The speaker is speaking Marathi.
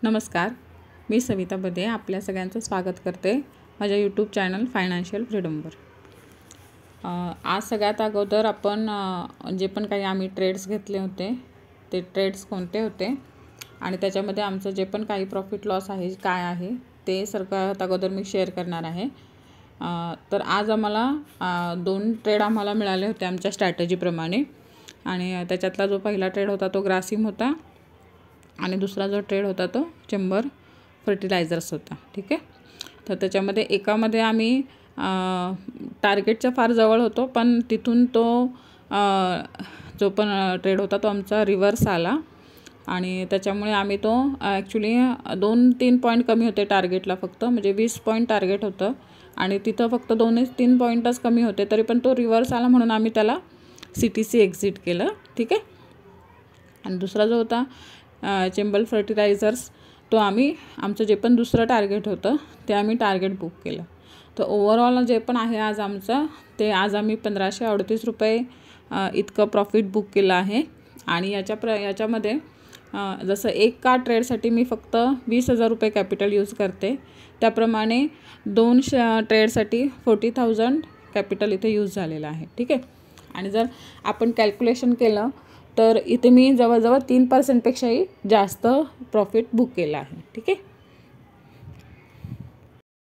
नमस्कार, मी सविता बदे आपल्या सगळ्यांचं स्वागत करते माझ्या यूट्यूब चॅनल फायनान्शियल फ्रीडमवर। आज सगळ्यात अगोदर आपण जे पण काही आम्ही ट्रेड्स घेतले होते ते ट्रेड्स कोणते होते आणि त्याच्यामध्ये आमचं जे पण काही प्रॉफिट लॉस आहे काय आहे ते सगळ्यात अगोदर मी शेअर करणार आहे। तर आज आम्हाला 2 ट्रेड आम्हाला मिळाले होते आमच्या स्ट्रॅटेजीप्रमाणे आणि त्याच्यातला जो पहिला ट्रेड होता तो ग्रासिम होता आणि दुसरा जो ट्रेड होता तो चेंबर फर्टिलायझर्स होता। ठीक आहे, तर त्याच्यामध्ये एकामध्ये आम्ही टार्गेटच्या फार जवळ होतो पण तिथून तो जो पण ट्रेड होता तो आमचा रिव्हर्स आला आणि त्याच्यामुळे आम्ही तो ॲक्च्युली 2-3 पॉईंट कमी होते टार्गेटला, फक्त म्हणजे 20 पॉईंट टार्गेट होतं आणि तिथं फक्त 2-3 पॉईंटच कमी होते, तरी पण तो रिव्हर्स आला म्हणून आम्ही त्याला CTC एक्झिट केलं। ठीक आहे, आणि दुसरा जो होता चेंबर फर्टिलायझर्स तो आम्ही आमचं जे पण दुसरं टार्गेट होतं ते आम्ही टार्गेट बुक केलं। तर ओव्हरऑल जे पण आहे आज आमचं ते आज आम्ही 1538 रुपये इतकं प्रॉफिट बुक केलं आहे आणि याच्यामध्ये जसं एका ट्रेडसाठी मी फक्त 20,000 रुपये कॅपिटल यूज करते, त्याप्रमाणे 2 ट्रेडसाठी 40,000 कॅपिटल इथे यूज झालेलं आहे। ठीक आहे, आणि जर आपण कॅल्क्युलेशन केलं तर इथे मी जवळजवळ 3% पेक्षाही जास्त प्रॉफिट बुक केलं आहे। ठीक आहे,